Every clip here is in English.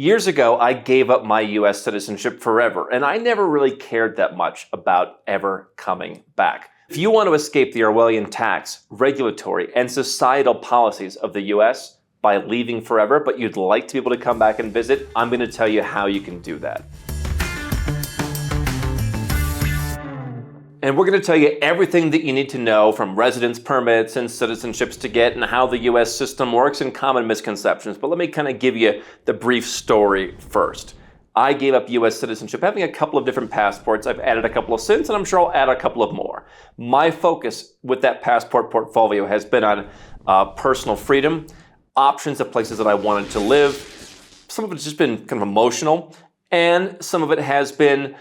Years ago, I gave up my US citizenship forever, and I never really cared that much about ever coming back. If you want to escape the Orwellian tax, regulatory, and societal policies of the US by leaving forever, but you'd like to be able to come back and visit, I'm going to tell you how you can do that. And we're going to tell you everything that you need to know, from residence permits and citizenships to get, and how the US system works, and common misconceptions. But let me kind of give you the brief story first. I gave up US citizenship, having a couple of different passports. I've added a couple of since, and I'm sure I'll add a couple of more. My focus with that passport portfolio has been on personal freedom, options of places that I wanted to live. Some of it's just been kind of emotional, and some of it has been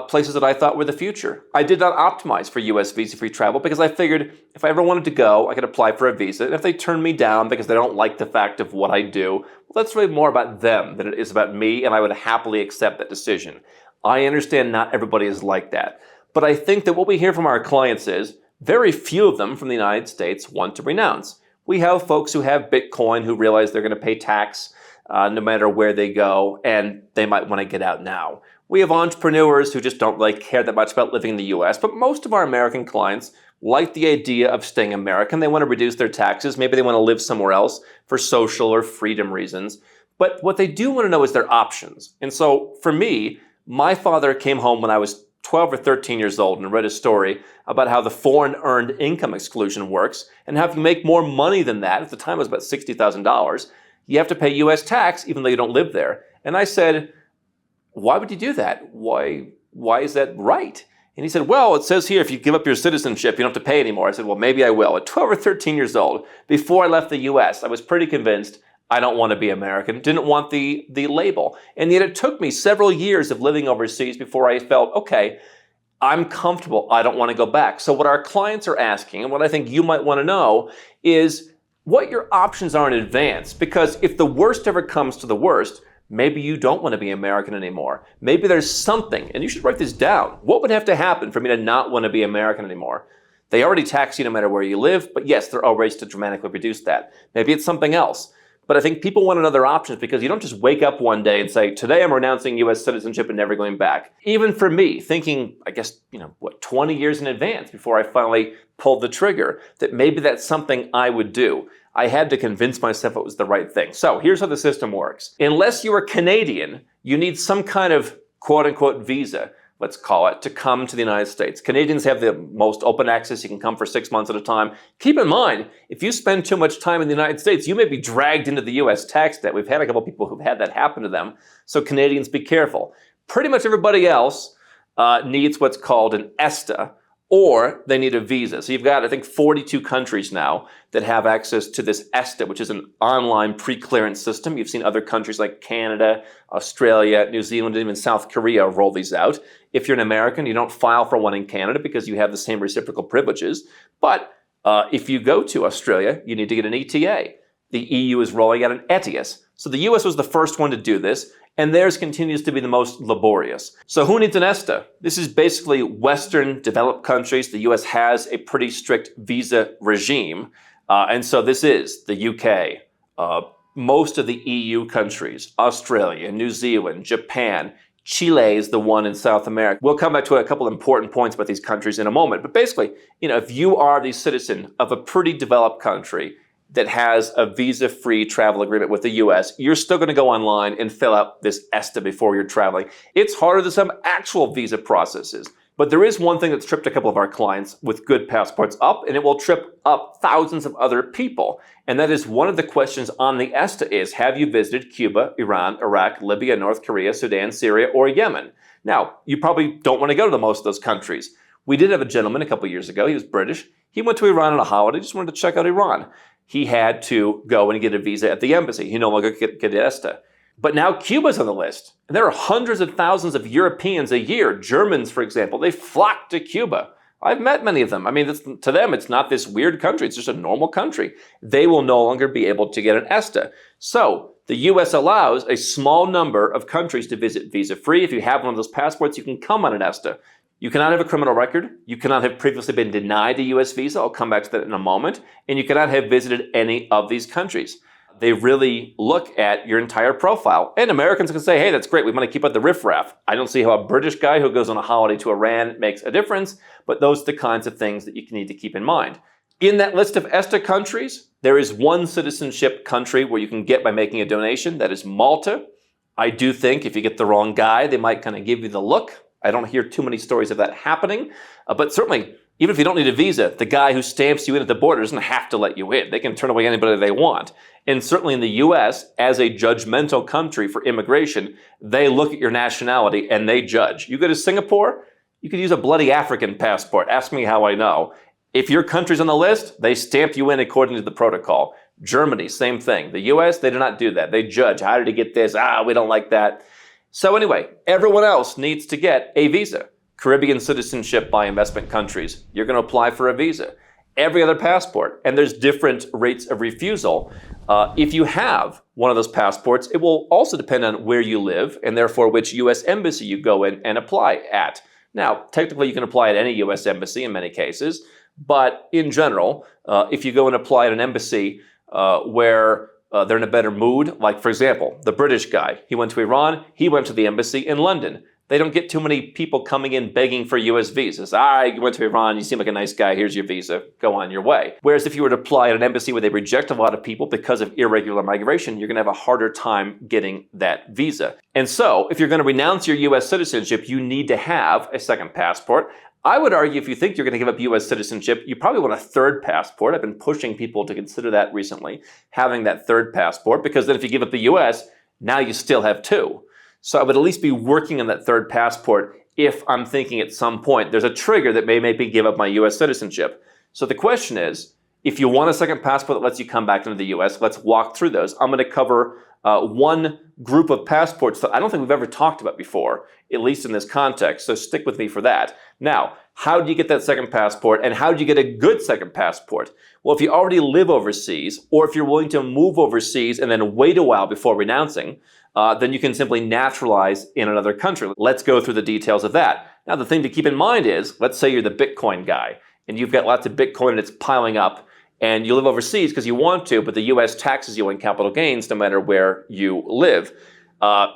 places that I thought were the future. I did not optimize for US visa-free travel because I figured if I ever wanted to go, I could apply for a visa. And if they turn me down because they don't like the fact of what I do, well, that's really more about them than it is about me, and I would happily accept that decision. I understand not everybody is like that. But I think that what we hear from our clients is very few of them from the United States want to renounce. We have folks who have Bitcoin who realize they're going to pay tax no matter where they go, and they might want to get out now. We have entrepreneurs who just don't really care that much about living in the US, but most of our American clients like the idea of staying American. They want to reduce their taxes. Maybe they want to live somewhere else for social or freedom reasons. But what they do want to know is their options. And so for me, my father came home when I was 12 or 13 years old and read a story about how the foreign earned income exclusion works, and how if you make more money than that, at the time it was about $60,000, you have to pay US tax even though you don't live there. And I said, why would you do that? Why is that right? And he said, well, it says here if you give up your citizenship, you don't have to pay anymore. I said, well, maybe I will. At 12 or 13 years old, before I left the US, I was pretty convinced I don't want to be American, didn't want the label. And yet it took me several years of living overseas before I felt, okay, I'm comfortable. I don't want to go back. So what our clients are asking, and what I think you might want to know, is what your options are in advance. Because if the worst ever comes to the worst, maybe you don't want to be American anymore. Maybe there's something, and you should write this down. What would have to happen for me to not want to be American anymore? They already tax you no matter where you live, but yes, there are ways to dramatically reduce that. Maybe it's something else. But I think people want to know their options, because you don't just wake up one day and say, today I'm renouncing US citizenship and never going back. Even for me, thinking, I guess, 20 years in advance before I finally pulled the trigger, that maybe that's something I would do. I had to convince myself it was the right thing. So here's how the system works. Unless you are Canadian, you need some kind of quote-unquote visa, let's call it, to come to the United States. Canadians have the most open access. You can come for 6 months at a time. Keep in mind, if you spend too much time in the United States, you may be dragged into the US tax debt. We've had a couple people who've had that happen to them. So Canadians, be careful. Pretty much everybody else needs what's called an ESTA, or they need a visa. So you've got, I think, 42 countries now that have access to this ESTA, which is an online pre-clearance system. You've seen other countries like Canada, Australia, New Zealand, and even South Korea roll these out. If you're an American, you don't file for one in Canada because you have the same reciprocal privileges. But if you go to Australia, you need to get an ETA. The EU is rolling out an ETIAS. So the US was the first one to do this, and theirs continues to be the most laborious. So who needs an ESTA? This is basically Western developed countries. The US has a pretty strict visa regime. And so this is the UK, most of the EU countries, Australia, New Zealand, Japan. Chile is the one in South America. We'll come back to a couple of important points about these countries in a moment. But basically, if you are the citizen of a pretty developed country that has a visa-free travel agreement with the US, you're still going to go online and fill out this ESTA before you're traveling. It's harder than some actual visa processes. But there is one thing that's tripped a couple of our clients with good passports up, and it will trip up thousands of other people. And that is, one of the questions on the ESTA is, have you visited Cuba, Iran, Iraq, Libya, North Korea, Sudan, Syria, or Yemen? Now, you probably don't want to go to most of those countries. We did have a gentleman a couple of years ago. He was British. He went to Iran on a holiday, just wanted to check out Iran. He had to go and get a visa at the embassy. He no longer could get ESTA. But now Cuba's on the list. And there are hundreds of thousands of Europeans a year, Germans, for example. They flock to Cuba. I've met many of them. I mean, to them, it's not this weird country. It's just a normal country. They will no longer be able to get an ESTA. So the US allows a small number of countries to visit visa-free. If you have one of those passports, you can come on an ESTA. You cannot have a criminal record. You cannot have previously been denied a US visa. I'll come back to that in a moment. And you cannot have visited any of these countries. They really look at your entire profile. And Americans can say, hey, that's great. We want to keep up the riffraff. I don't see how a British guy who goes on a holiday to Iran makes a difference, but those are the kinds of things that you need to keep in mind. In that list of ESTA countries, there is one citizenship country where you can get by making a donation. That is Malta. I do think if you get the wrong guy, they might kind of give you the look. I don't hear too many stories of that happening, but certainly, even if you don't need a visa, the guy who stamps you in at the border doesn't have to let you in. They can turn away anybody they want. And certainly in the US, as a judgmental country for immigration, they look at your nationality and they judge. You go to Singapore, you could use a bloody African passport. Ask me how I know. If your country's on the list, they stamp you in according to the protocol. Germany, same thing. The US, they do not do that. They judge. How did he get this? We don't like that. So anyway, everyone else needs to get a visa. Caribbean citizenship by investment countries, you're going to apply for a visa. Every other passport, and there's different rates of refusal. If you have one of those passports, it will also depend on where you live and therefore which US embassy you go in and apply at. Now, technically you can apply at any US embassy in many cases, but in general, if you go and apply at an embassy where they're in a better mood, like for example, the British guy, he went to Iran, he went to the embassy in London. They don't get too many people coming in begging for US visas. You went to Iran, you seem like a nice guy, here's your visa, go on your way. Whereas if you were to apply at an embassy where they reject a lot of people because of irregular migration, you're gonna have a harder time getting that visa. And so, if you're gonna renounce your US citizenship, you need to have a second passport. I would argue if you think you're gonna give up US citizenship, you probably want a third passport. I've been pushing people to consider that recently, having that third passport, because then if you give up the US, now you still have two. So I would at least be working on that third passport if I'm thinking at some point there's a trigger that may make me give up my US citizenship. So the question is, if you want a second passport that lets you come back into the US, let's walk through those. I'm going to cover one group of passports that I don't think we've ever talked about before, at least in this context. So stick with me for that. Now, how do you get that second passport and how do you get a good second passport? Well, if you already live overseas or if you're willing to move overseas and then wait a while before renouncing, then you can simply naturalize in another country. Let's go through the details of that. Now, the thing to keep in mind is, let's say you're the Bitcoin guy and you've got lots of Bitcoin and it's piling up and you live overseas because you want to, but the US taxes you on capital gains no matter where you live.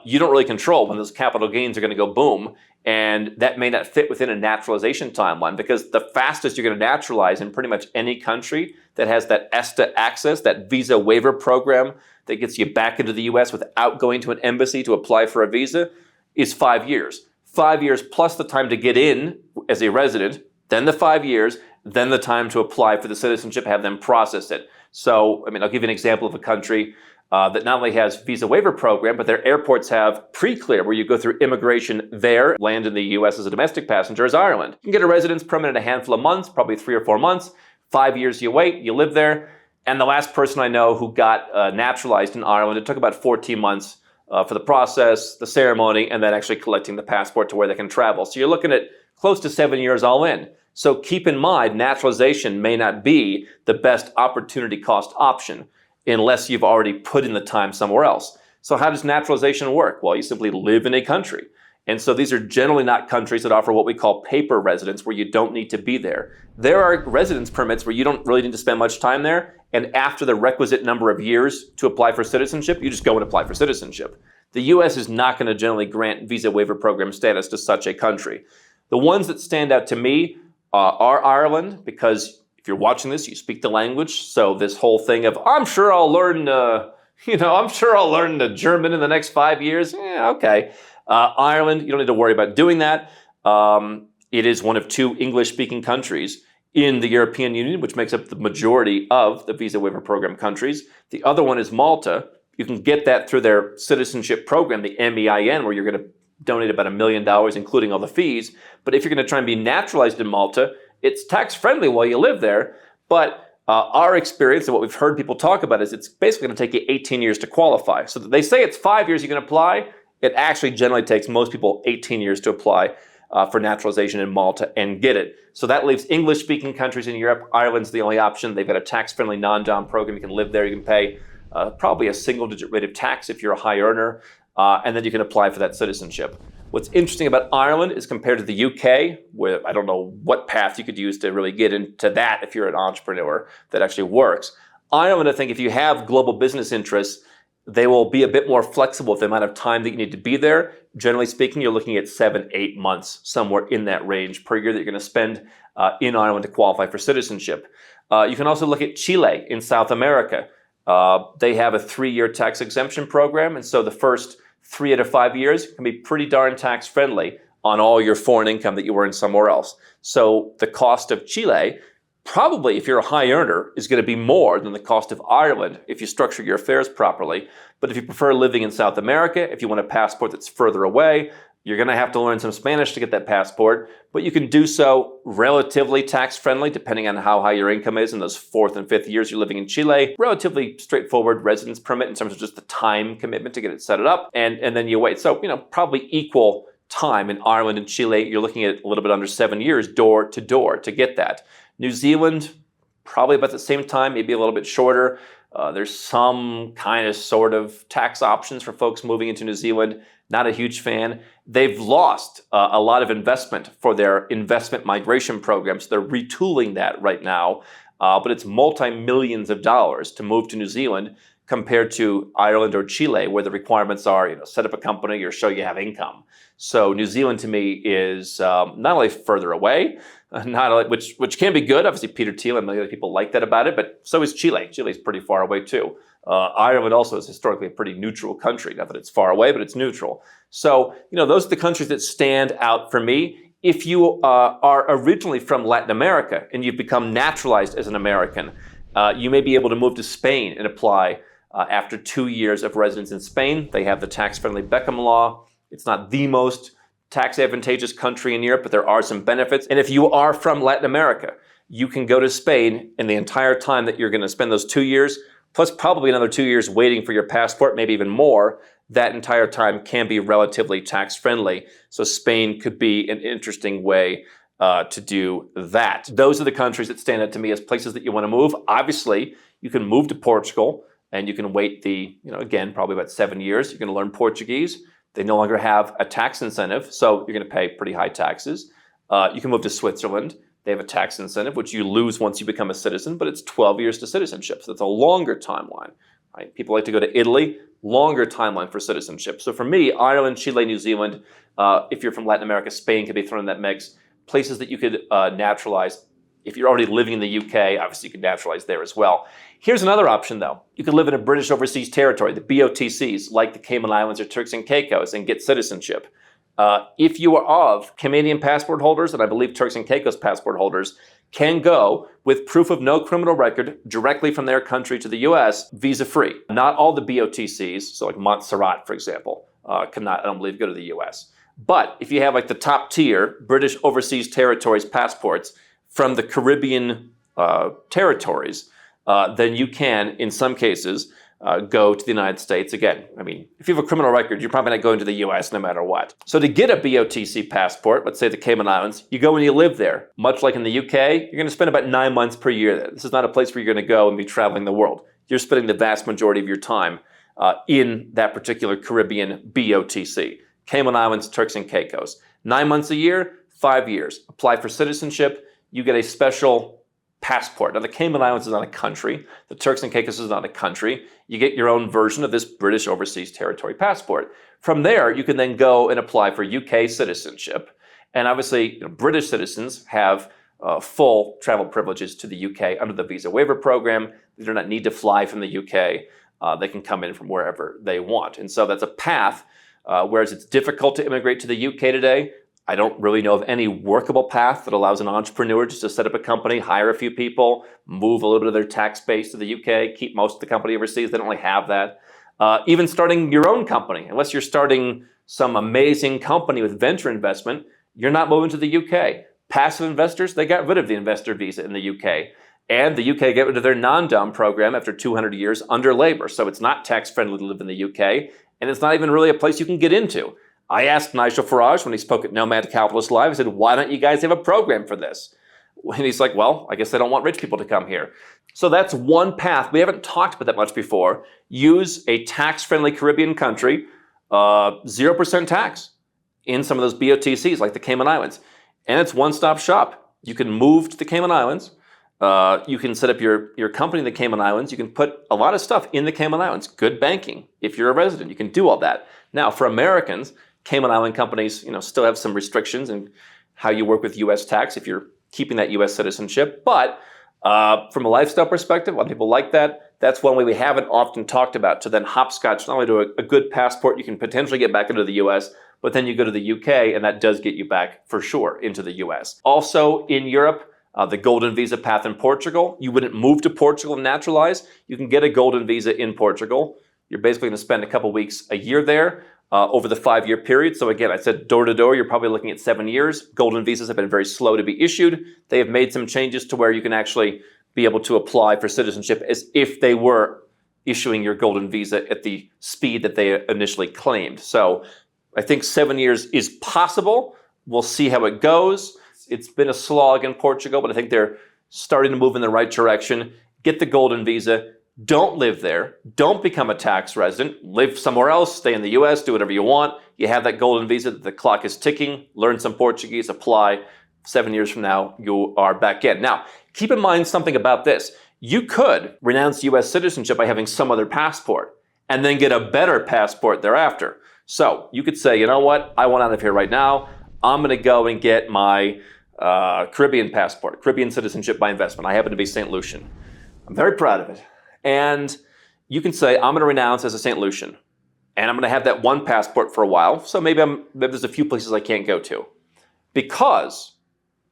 You don't really control when those capital gains are going to go boom, and that may not fit within a naturalization timeline because the fastest you're going to naturalize in pretty much any country that has that ESTA access, that visa-waiver program that gets you back into the US without going to an embassy to apply for a visa, is 5 years. 5 years plus the time to get in as a resident, then the 5 years, then the time to apply for the citizenship, have them process it. So, I'll give you an example of a country that not only has visa waiver program, but their airports have pre-clear, where you go through immigration there, land in the US as a domestic passenger, is Ireland. You can get a residence permit in a handful of months, probably 3 or 4 months. 5 years you wait, you live there. And the last person I know who got naturalized in Ireland, it took about 14 months for the process, the ceremony, and then actually collecting the passport to where they can travel. So you're looking at close to 7 years all in. So keep in mind, naturalization may not be the best opportunity cost option unless you've already put in the time somewhere else. So how does naturalization work? Well, you simply live in a country. And so these are generally not countries that offer what we call paper residence, where you don't need to be there. There are residence permits where you don't really need to spend much time there. And after the requisite number of years to apply for citizenship, you just go and apply for citizenship. The US is not going to generally grant visa waiver program status to such a country. The ones that stand out to me are Ireland, because if you're watching this, you speak the language. So this whole thing of, I'm sure I'll learn, I'm sure I'll learn the German in the next 5 years. Yeah, okay. Ireland, you don't need to worry about doing that. It is one of 2 English-speaking countries in the European Union, which makes up the majority of the visa waiver program countries. The other one is Malta. You can get that through their citizenship program, the MEIN, where you're going to donate about $1 million, including all the fees. But if you're going to try and be naturalized in Malta, it's tax-friendly while you live there. But our experience and what we've heard people talk about is it's basically going to take you 18 years to qualify. So they say it's 5 years you can apply. It actually generally takes most people 18 years to apply for naturalization in Malta and get it. So that leaves English-speaking countries in Europe. Ireland's the only option. They've got a tax-friendly non-dom program. You can live there. You can pay probably a single-digit rate of tax if you're a high earner, and then you can apply for that citizenship. What's interesting about Ireland is compared to the UK, where I don't know what path you could use to really get into that if you're an entrepreneur that actually works. Ireland, I think if you have global business interests, they will be a bit more flexible with the amount of time that you need to be there. Generally speaking, you're looking at 7, 8 months, somewhere in that range per year that you're going to spend in Ireland to qualify for citizenship. You can also look at Chile in South America. They have a 3-year tax exemption program, and so the first 3 out of 5 years can be pretty darn tax friendly on all your foreign income that you earn somewhere else. So the cost of Chile, probably if you're a high earner, is going to be more than the cost of Ireland if you structure your affairs properly. But if you prefer living in South America, if you want a passport that's further away, you're going to have to learn some Spanish to get that passport, but you can do so relatively tax-friendly depending on how high your income is in those 4th and 5th years you're living in Chile. Relatively straightforward residence permit in terms of just the time commitment to get it set up, and then you wait. So, probably equal time in Ireland and Chile. You're looking at a little bit under 7 years door to door to get that. New Zealand, probably about the same time, maybe a little bit shorter. There's some kind of sort of tax options for folks moving into New Zealand. Not a huge fan. They've lost a lot of investment for their investment migration programs. They're retooling that right now, but it's multi-millions of dollars to move to New Zealand compared to Ireland or Chile, where the requirements are, set up a company or show you have income. So New Zealand to me is not only further away, which can be good. Obviously, Peter Thiel and many other people like that about it, but so is Chile. Chile's pretty far away too. Ireland also is historically a pretty neutral country. Not that it's far away, but it's neutral. So, those are the countries that stand out for me. If you are originally from Latin America and you've become naturalized as an American, you may be able to move to Spain and apply after 2 years of residence in Spain. They have the tax-friendly Beckham law. It's not the most tax advantageous country in Europe, but there are some benefits. And if you are from Latin America, you can go to Spain, and the entire time that you're going to spend those 2 years, plus probably another 2 years waiting for your passport, maybe even more, that entire time can be relatively tax-friendly. So Spain could be an interesting way to do that. Those are the countries that stand out to me as places that you want to move. Obviously, you can move to Portugal, and you can wait again, probably about 7 years. You're going to learn Portuguese. They no longer have a tax incentive, so you're going to pay pretty high taxes. You can move to Switzerland. They have a tax incentive, which you lose once you become a citizen, but it's 12 years to citizenship. So that's a longer timeline, right? People like to go to Italy, longer timeline for citizenship. So for me, Ireland, Chile, New Zealand, if you're from Latin America, Spain could be thrown in that mix. Places that you could naturalize. If you're already living in the UK, obviously you could naturalize there as well. Here's another option, though. You could live in a British Overseas Territory, the BOTCs, like the Cayman Islands or Turks and Caicos, and get citizenship. If you are of Canadian passport holders, and I believe Turks and Caicos passport holders, can go with proof of no criminal record directly from their country to the US, visa-free. Not all the BOTCs, so like Montserrat, for example, cannot, I don't believe, go to the US. But if you have like the top tier British Overseas Territories passports from the Caribbean territories, then you can, in some cases, go to the United States. Again, if you have a criminal record, you're probably not going to the US no matter what. So to get a BOTC passport, let's say the Cayman Islands, you go and you live there. Much like in the UK, you're going to spend about 9 months per year there. This is not a place where you're going to go and be traveling the world. You're spending the vast majority of your time in that particular Caribbean BOTC. Cayman Islands, Turks and Caicos. 9 months a year, 5 years. Apply for citizenship. You get a special passport. Now, the Cayman Islands is not a country. The Turks and Caicos is not a country. You get your own version of this British Overseas Territory passport. From there, you can then go and apply for UK citizenship. And obviously, British citizens have full travel privileges to the UK under the visa-waiver program. They do not need to fly from the UK. They can come in from wherever they want. And so that's a path, whereas it's difficult to immigrate to the UK today. I don't really know of any workable path that allows an entrepreneur just to set up a company, hire a few people, move a little bit of their tax base to the UK, keep most of the company overseas. They don't really have that. Even starting your own company, unless you're starting some amazing company with venture investment, you're not moving to the UK. Passive investors, they got rid of the investor visa in the UK. And the UK got rid of their non-dom program after 200 years under Labour. So it's not tax-friendly to live in the UK, and it's not even really a place you can get into. I asked Nigel Farage when he spoke at Nomad Capitalist Live, I said, why don't you guys have a program for this? And he's like, well, I guess they don't want rich people to come here. So that's one path. We haven't talked about that much before. Use a tax-friendly Caribbean country, 0% tax in some of those BOTCs like the Cayman Islands. And it's one-stop shop. You can move to the Cayman Islands, You can set up your company in the Cayman Islands. You can put a lot of stuff in the Cayman Islands. Good banking. If you're a resident, you can do all that. Now, for Americans, Cayman Island companies, still have some restrictions in how you work with U.S. tax if you're keeping that U.S. citizenship. But from a lifestyle perspective, a lot of people like that. That's one way we haven't often talked about, to then hopscotch not only to a good passport you can potentially get back into the U.S., but then you go to the UK, and that does get you back for sure into the US. Also in Europe, the golden visa path in Portugal. You wouldn't move to Portugal and naturalize. You can get a golden visa in Portugal. You're basically going to spend a couple weeks a year there over the 5-year period. So again, I said door to door, you're probably looking at 7 years. Golden visas have been very slow to be issued. They have made some changes to where you can actually be able to apply for citizenship as if they were issuing your golden visa at the speed that they initially claimed. So I think 7 years is possible. We'll see how it goes. It's been a slog in Portugal, but I think they're starting to move in the right direction. Get the golden visa. Don't live there. Don't become a tax resident. Live somewhere else. Stay in the US. Do whatever you want. You have that golden visa. The clock is ticking. Learn some Portuguese. Apply. 7 years from now, you are back in. Now, keep in mind something about this. You could renounce US citizenship by having some other passport and then get a better passport thereafter. So you could say, you know what, I want out of here right now. I'm going to go and get my Caribbean passport, Caribbean citizenship by investment. I happen to be St. Lucian. I'm very proud of it. And you can say, I'm going to renounce as a St. Lucian. And I'm going to have that one passport for a while. So maybe there's a few places I can't go to. Because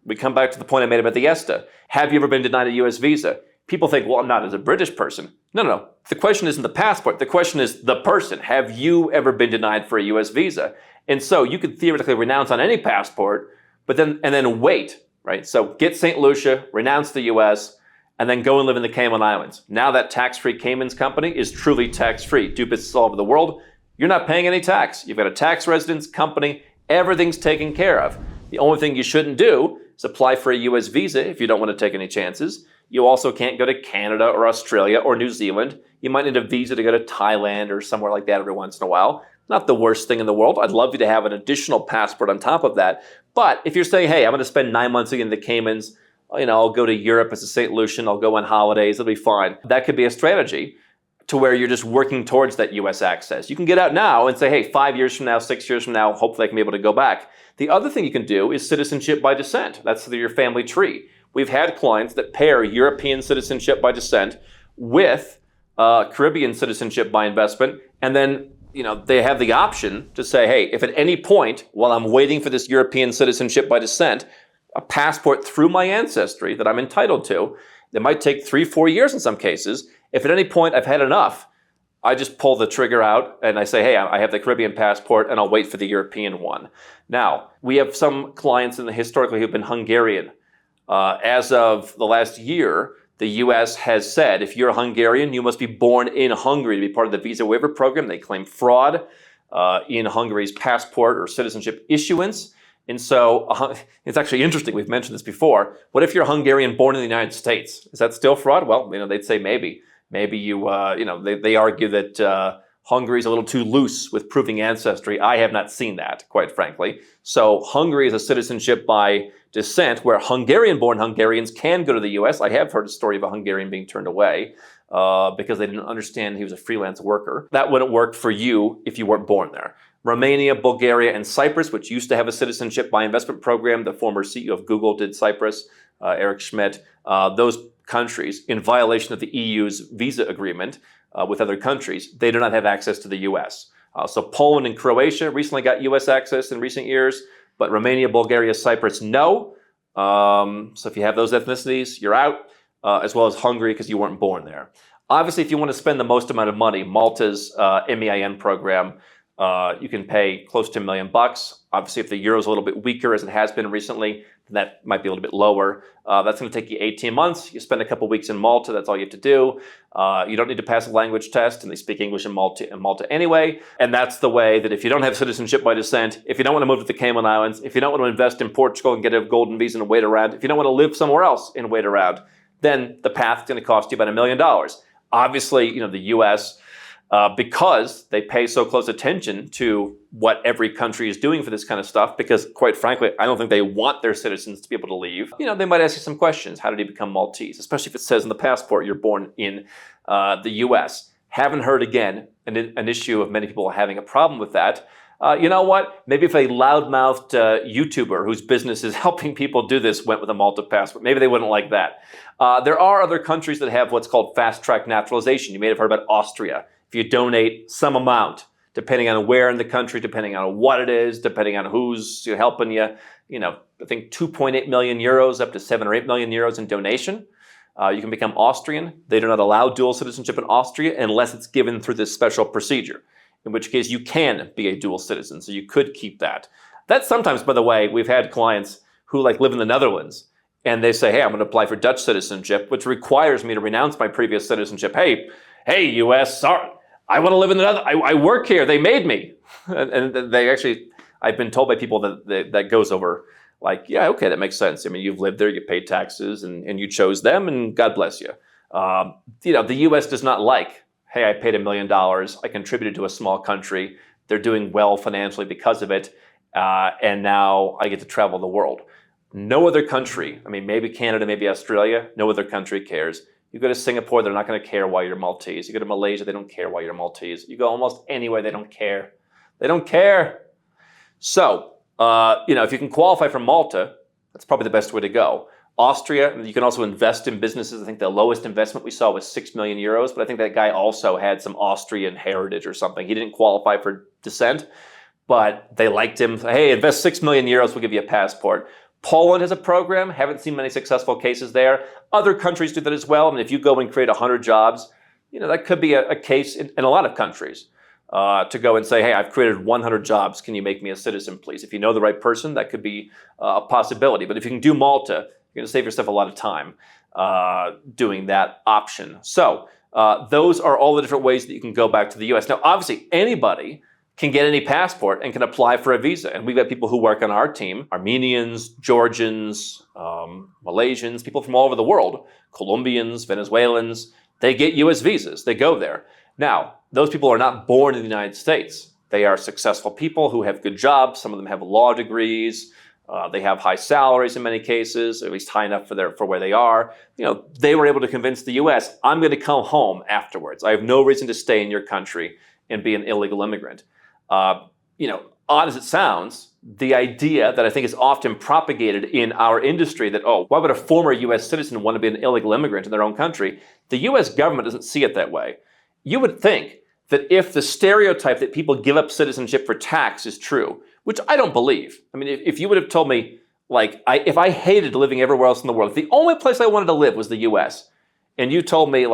we come back to the point I made about the ESTA. Have you ever been denied a US visa? People think, well, I'm not as a British person. No. The question isn't the passport. The question is the person. Have you ever been denied for a US visa? And so you could theoretically renounce on any passport, but then wait, right? So get St. Lucia, renounce the US, and then go and live in the Cayman Islands. Now that tax-free Cayman's company is truly tax-free. Do business all over the world. You're not paying any tax. You've got a tax residence company. Everything's taken care of. The only thing you shouldn't do is apply for a US visa if you don't want to take any chances. You also can't go to Canada or Australia or New Zealand. You might need a visa to go to Thailand or somewhere like that every once in a while. Not the worst thing in the world. I'd love you to have an additional passport on top of that. But if you're saying, hey, I'm going to spend 9 months in the Caymans, I'll go to Europe as a St. Lucian, I'll go on holidays, it'll be fine. That could be a strategy to where you're just working towards that US access. You can get out now and say, hey, 5 years from now, 6 years from now, hopefully I can be able to go back. The other thing you can do is citizenship by descent. That's your family tree. We've had clients that pair European citizenship by descent with Caribbean citizenship by investment, and then they have the option to say, hey, if at any point while I'm waiting for this European citizenship by descent, a passport through my ancestry that I'm entitled to, that might take 3-4 years in some cases. If at any point I've had enough, I just pull the trigger out and I say, hey, I have the Caribbean passport and I'll wait for the European one. Now, we have some clients historically who've been Hungarian. As of the last year, the US has said, if you're a Hungarian, you must be born in Hungary to be part of the visa-waiver program. They claim fraud in Hungary's passport or citizenship issuance. And so it's actually interesting. We've mentioned this before. What if you're a Hungarian born in the United States? Is that still fraud? Well, they'd say maybe. Maybe they argue that Hungary is a little too loose with proving ancestry. I have not seen that, quite frankly. So Hungary is a citizenship by descent where Hungarian-born Hungarians can go to the US. I have heard a story of a Hungarian being turned away because they didn't understand he was a freelance worker. That wouldn't work for you if you weren't born there. Romania, Bulgaria, and Cyprus, which used to have a citizenship by investment program. The former CEO of Google did Cyprus, Eric Schmidt. Those countries, in violation of the EU's visa agreement with other countries, they do not have access to the US. So Poland and Croatia recently got US access in recent years, but Romania, Bulgaria, Cyprus, no. So if you have those ethnicities, you're out, as well as Hungary because you weren't born there. Obviously, if you want to spend the most amount of money, Malta's MEIN program, you can pay close to $1 million. Obviously, if the euro is a little bit weaker, as it has been recently, then that might be a little bit lower. That's going to take you 18 months. You spend a couple weeks in Malta. That's all you have to do. You don't need to pass a language test, and they speak English in Malta anyway. And that's the way that if you don't have citizenship by descent, if you don't want to move to the Cayman Islands, if you don't want to invest in Portugal and get a golden visa and wait around, if you don't want to live somewhere else and wait around, then the path is going to cost you about $1 million. Obviously, the U.S. because they pay so close attention to what every country is doing for this kind of stuff, because quite frankly, I don't think they want their citizens to be able to leave. They might ask you some questions. How did you become Maltese? Especially if it says in the passport you're born in the US. Haven't heard again an issue of many people having a problem with that. You know what? Maybe if a loudmouthed YouTuber whose business is helping people do this went with a Malta passport, maybe they wouldn't like that. There are other countries that have what's called fast-track naturalization. You may have heard about Austria. If you donate some amount, depending on where in the country, depending on what it is, depending on who's helping you, I think 2.8 million euros up to 7 or 8 million euros in donation. You can become Austrian. They do not allow dual citizenship in Austria unless it's given through this special procedure, in which case you can be a dual citizen, so you could keep that. That's sometimes, by the way, we've had clients who live in the Netherlands, and they say, hey, I'm going to apply for Dutch citizenship, which requires me to renounce my previous citizenship. Hey, US, sorry, I want to live in the Netherlands. I work here. They made me. And they actually, I've been told by people that goes over, yeah, okay, that makes sense. I mean, you've lived there, you paid taxes, and you chose them, and God bless you. The US does not like, hey, I paid $1 million, I contributed to a small country, they're doing well financially because of it, and now I get to travel the world. No other country, maybe Canada, maybe Australia, no other country cares. You go to Singapore, they're not going to care why you're Maltese. You go to Malaysia, they don't care why you're Maltese. You go almost anywhere, they don't care. They don't care. So, if you can qualify for Malta, that's probably the best way to go. Austria, you can also invest in businesses. I think the lowest investment we saw was 6 million euros, but I think that guy also had some Austrian heritage or something. He didn't qualify for descent, but they liked him. Hey, invest 6 million euros, we'll give you a passport. Poland has a program. Haven't seen many successful cases there. Other countries do that as well. If you go and create 100 jobs, that could be a case in a lot of countries. To go and say, hey, I've created 100 jobs. Can you make me a citizen, please? If you know the right person, that could be a possibility. But if you can do Malta, you're going to save yourself a lot of time doing that option. So those are all the different ways that you can go back to the US. Now, obviously, anybody can get any passport and can apply for a visa. And we've got people who work on our team, Armenians, Georgians, Malaysians, people from all over the world, Colombians, Venezuelans. They get US visas. They go there. Now, those people are not born in the United States. They are successful people who have good jobs. Some of them have law degrees. They have high salaries in many cases, at least high enough for where they are. They were able to convince the US, I'm going to come home afterwards. I have no reason to stay in your country and be an illegal immigrant. Odd as it sounds, the idea that I think is often propagated in our industry that, why would a former US citizen want to be an illegal immigrant in their own country? The US government doesn't see it that way. You would think that if the stereotype that people give up citizenship for tax is true, which I don't believe. If you would have told me, if I hated living everywhere else in the world, if the only place I wanted to live was the US, and you told me,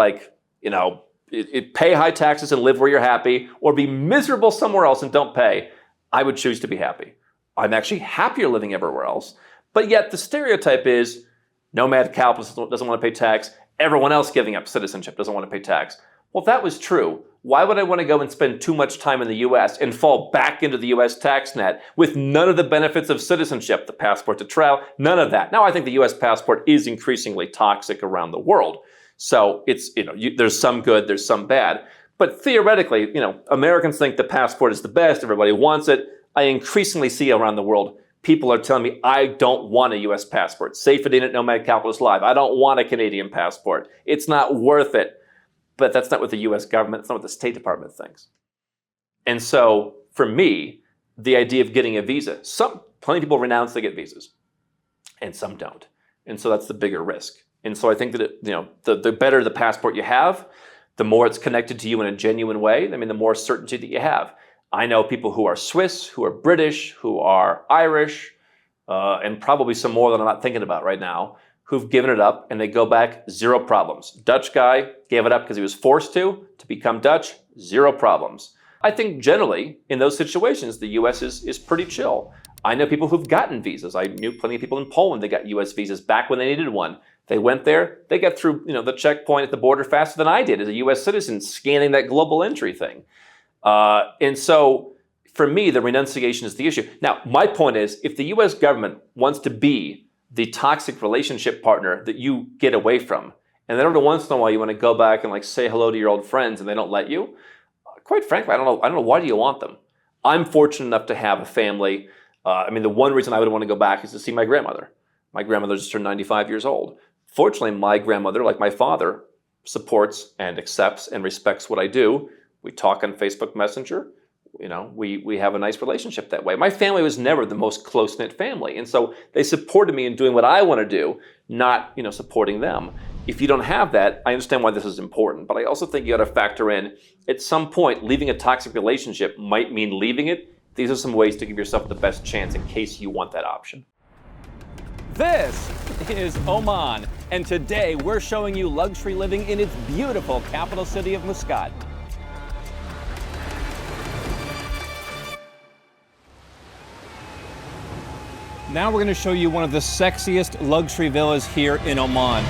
pay high taxes and live where you're happy, or be miserable somewhere else and don't pay, I would choose to be happy. I'm actually happier living everywhere else. But yet the stereotype is, Nomad Capitalist doesn't want to pay tax, everyone else giving up citizenship doesn't want to pay tax. Well, if that was true, why would I want to go and spend too much time in the US and fall back into the US tax net with none of the benefits of citizenship, the passport to travel, none of that? Now, I think the US passport is increasingly toxic around the world. So it's, there's some good, there's some bad. But theoretically, Americans think the passport is the best, everybody wants it. I increasingly see around the world, people are telling me, I don't want a US passport. Safe it in at Nomad Capitalist Live. I don't want a Canadian passport. It's not worth it. But that's not what the US government, it's not what the State Department thinks. And so for me, the idea of getting a visa, plenty of people renounce they get visas, and some don't. And so that's the bigger risk. And so I think that the better the passport you have, the more it's connected to you in a genuine way, the more certainty that you have. I know people who are Swiss, who are British, who are Irish, and probably some more that I'm not thinking about right now, who've given it up and they go back, zero problems. Dutch guy gave it up because he was forced to become Dutch, zero problems. I think generally in those situations, the US is pretty chill. I know people who've gotten visas. I knew plenty of people in Poland that got US visas back when they needed one. They went there, they got through the checkpoint at the border faster than I did as a US citizen scanning that global entry thing. And so for me, the renunciation is the issue. Now, my point is, if the US government wants to be the toxic relationship partner that you get away from, and then every once in a while you want to go back and say hello to your old friends and they don't let you, quite frankly, I don't know, why do you want them? I'm fortunate enough to have a family. I mean, the one reason I would want to go back is to see my grandmother. My grandmother just turned 95 years old. Fortunately, my grandmother, like my father, supports and accepts and respects what I do. We talk on Facebook Messenger. You know, we have a nice relationship that way. My family was never the most close-knit family. And so they supported me in doing what I want to do, not, you know, supporting them. If you don't have that, I understand why this is important. But I also think you got to factor in, at some point, leaving a toxic relationship might mean leaving it. These are some ways to give yourself the best chance in case you want that option. This is Oman, and today we're showing you luxury living in its beautiful capital city of Muscat. Now we're going to show you one of the sexiest luxury villas here in Oman.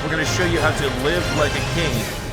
We're going to show you how to live like a king